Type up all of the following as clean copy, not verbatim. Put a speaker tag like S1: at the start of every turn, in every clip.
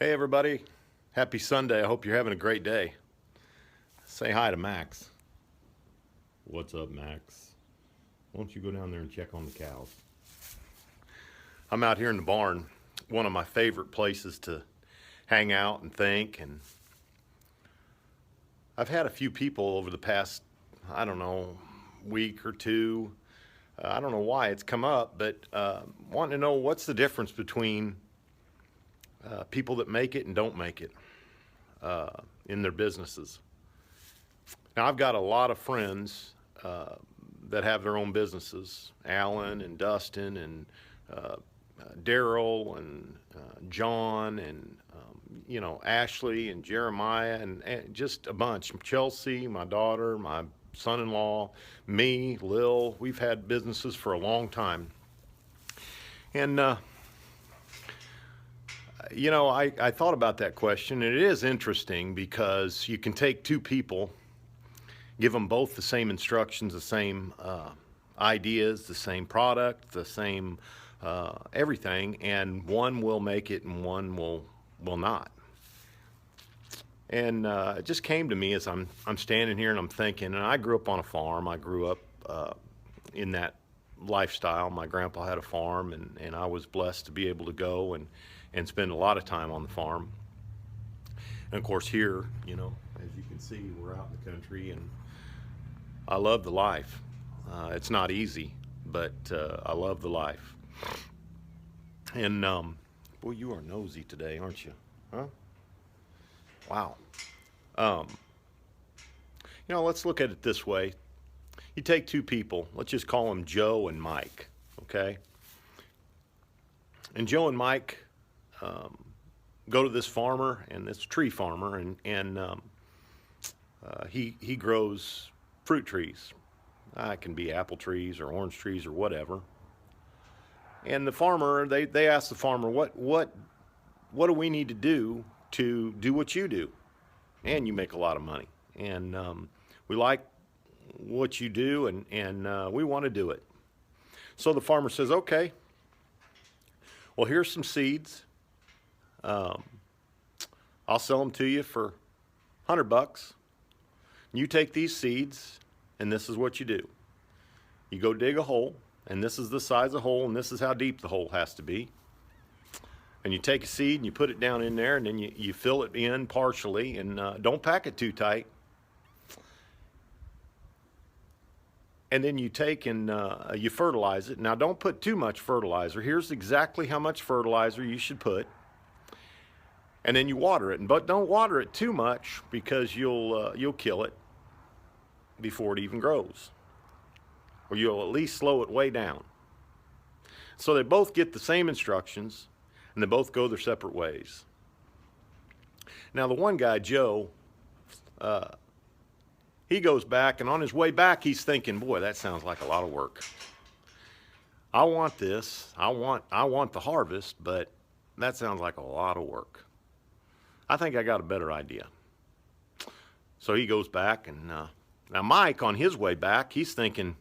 S1: Hey everybody, happy Sunday. I hope you're having a great day. Say hi to Max. What's up, Max? Why don't you go down there and check on the cows? I'm out here in the barn, one of my favorite places to hang out and think. And I've had a few people over the past, I don't know, week or two. I don't know why it's come up, but wanting to know what's the difference between people that make it and don't make it in their businesses. Now, I've got a lot of friends that have their own businesses. Alan and Dustin and Daryl and John and Ashley and Jeremiah and just a bunch. Chelsea, my daughter, my son-in-law, me, Lil. We've had businesses for a long time. And I thought about that question, and it is interesting because you can take two people, give them both the same instructions, the same ideas, the same product, the same everything, and one will make it and one will not. And it just came to me as I'm standing here and I'm thinking, and I grew up on a farm. I grew up in that lifestyle. My grandpa had a farm, and I was blessed to be able to go and spend a lot of time on the farm. And of course here, as you can see, we're out in the country, and I love the life. It's not easy, but I love the life. And boy, you are nosy today, aren't you? Huh? Wow. Let's look at it this way. You take two people, let's just call them Joe and Mike, okay? And Joe and Mike go to this farmer, and this tree farmer, and he grows fruit trees. It can be apple trees or orange trees or whatever. And the farmer, they ask the farmer, what do we need to do what you do? And you make a lot of money. And we like what you do, and we want to do it. So the farmer says, okay, well, here's some seeds. I'll sell them to you for $100. You take these seeds, and this is what you do. You go dig a hole, and this is the size of the hole, and this is how deep the hole has to be. And you take a seed and you put it down in there, and then you fill it in partially, and don't pack it too tight. And then you take and you fertilize it. Now, don't put too much fertilizer. Here's exactly how much fertilizer you should put. And then you water it, but don't water it too much because you'll kill it before it even grows, or you'll at least slow it way down. So they both get the same instructions, and they both go their separate ways. Now, the one guy, Joe, he goes back, and on his way back, he's thinking, boy, that sounds like a lot of work. I want this. I want the harvest, but that sounds like a lot of work. I think I got a better idea. So he goes back, and now Mike, on his way back, he's thinking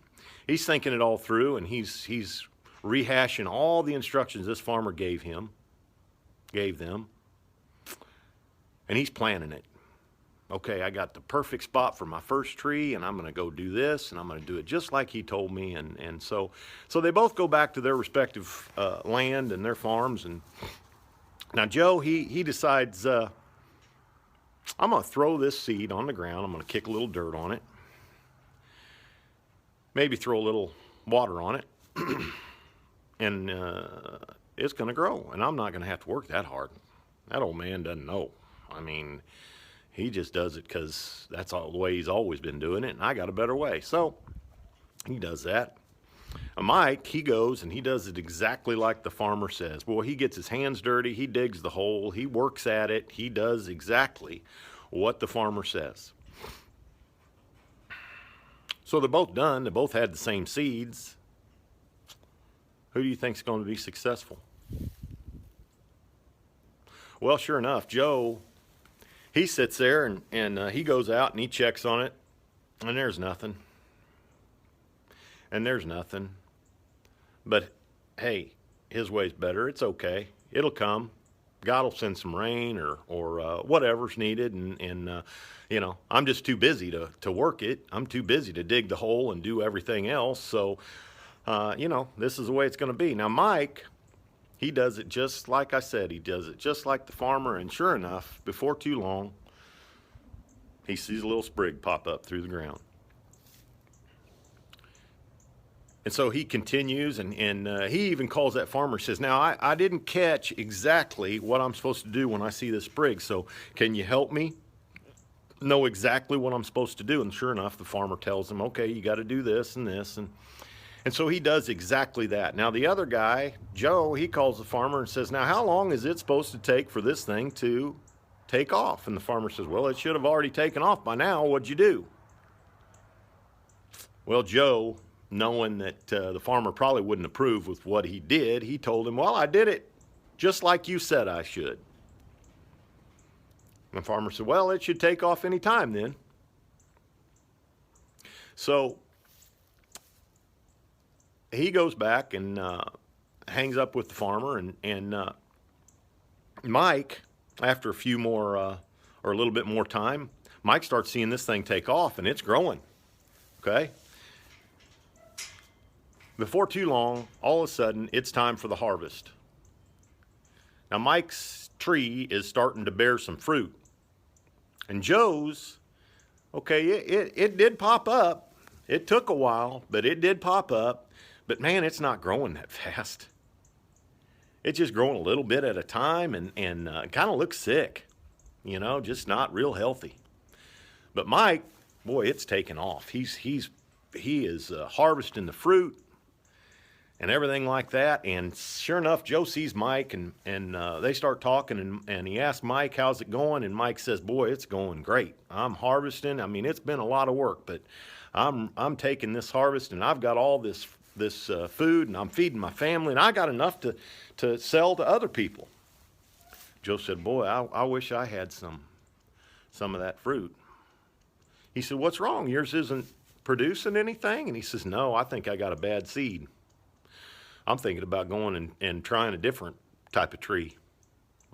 S1: it all through, and he's rehashing all the instructions this farmer gave them, and he's planning it. Okay, I got the perfect spot for my first tree, and I'm going to go do this, and I'm going to do it just like he told me. And so they both go back to their respective land and their farms. And now Joe, he decides, I'm going to throw this seed on the ground. I'm going to kick a little dirt on it, maybe throw a little water on it, and it's going to grow, and I'm not going to have to work that hard. That old man doesn't know. I mean, he just does it because that's all the way he's always been doing it, and I got a better way. So he does that. Mike, he goes and he does it exactly like the farmer says. Boy, he gets his hands dirty, he digs the hole, he works at it, he does exactly what the farmer says. So they're both done, they both had the same seeds. Who do you think is going to be successful? Well, sure enough, Joe, he sits there and he goes out and he checks on it, and there's nothing. And there's nothing. But hey, his way's better. It's okay. It'll come. God will send some rain or whatever's needed, and you know, I'm just too busy to work it. I'm too busy to dig the hole and do everything else. So, you know, this is the way it's going to be. Now, Mike, he does it just like I said. He does it just like the farmer, and sure enough, before too long, he sees a little sprig pop up through the ground. And so he continues, and he even calls that farmer, says, now, I didn't catch exactly what I'm supposed to do when I see this sprig, so can you help me know exactly what I'm supposed to do? And sure enough, the farmer tells him, okay, you got to do this and this. And so he does exactly that. Now, the other guy, Joe, he calls the farmer and says, now, how long is it supposed to take for this thing to take off? And the farmer says, well, it should have already taken off by now. What'd you do? Well, Joe, knowing that the farmer probably wouldn't approve with what he did, he told him, well, I did it just like you said I should. And the farmer said, well, it should take off any time then. So he goes back and hangs up with the farmer, and Mike, after a few more or a little bit more time, Mike starts seeing this thing take off, and it's growing, okay? Before too long, all of a sudden, it's time for the harvest. Now, Mike's tree is starting to bear some fruit. And Joe's, okay, it did pop up. It took a while, but it did pop up. But man, it's not growing that fast. It's just growing a little bit at a time, and kind of looks sick, you know, just not real healthy. But Mike, boy, it's taken off. He is harvesting the fruit and everything like that. And sure enough, Joe sees Mike, and they start talking, and he asks Mike, how's it going? And Mike says, boy, it's going great. I'm harvesting. I mean, it's been a lot of work, but I'm taking this harvest, and I've got all this food, and I'm feeding my family, and I got enough to sell to other people. Joe said, boy, I wish I had some of that fruit. He said, what's wrong? Yours isn't producing anything? And he says, no, I think I got a bad seed. I'm thinking about going and trying a different type of tree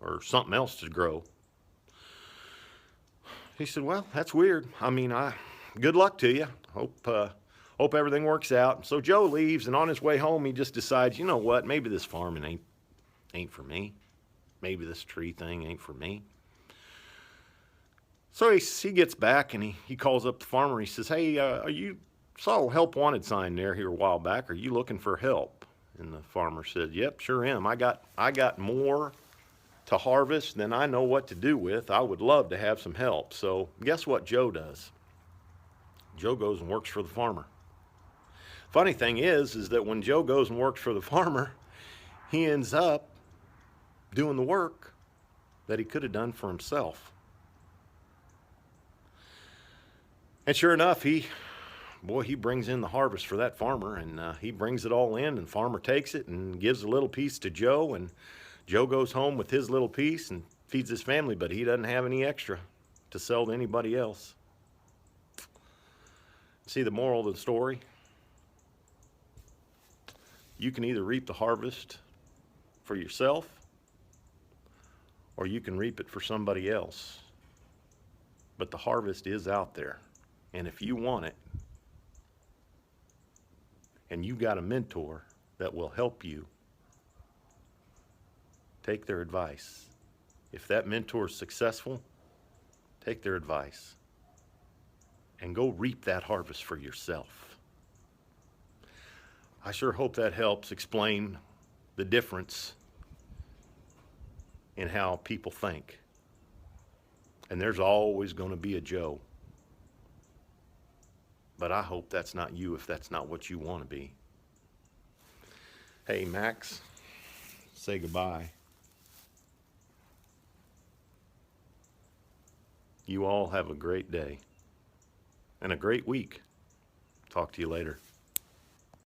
S1: or something else to grow. He said, well, that's weird. I mean, good luck to you. Hope everything works out. So Joe leaves, and on his way home, he just decides, you know what, maybe this farming ain't for me. Maybe this tree thing ain't for me. So he gets back, and he calls up the farmer. He says, hey, you saw a help wanted sign there here a while back. Are you looking for help? And the farmer said, yep, sure am. I got more to harvest than I know what to do with. I would love to have some help. So guess what Joe does? Joe goes and works for the farmer. Funny thing is that when Joe goes and works for the farmer, he ends up doing the work that he could have done for himself. And sure enough, he brings in the harvest for that farmer, and he brings it all in, and the farmer takes it and gives a little piece to Joe, and Joe goes home with his little piece and feeds his family, but he doesn't have any extra to sell to anybody else. See the moral of the story? You can either reap the harvest for yourself, or you can reap it for somebody else. But the harvest is out there, and if you want it, and you got a mentor that will help you, take their advice. If that mentor is successful, take their advice and go reap that harvest for yourself. I sure hope that helps explain the difference in how people think. And there's always going to be a Joe. But I hope that's not you if that's not what you want to be. Hey, Max, say goodbye. You all have a great day and a great week. Talk to you later.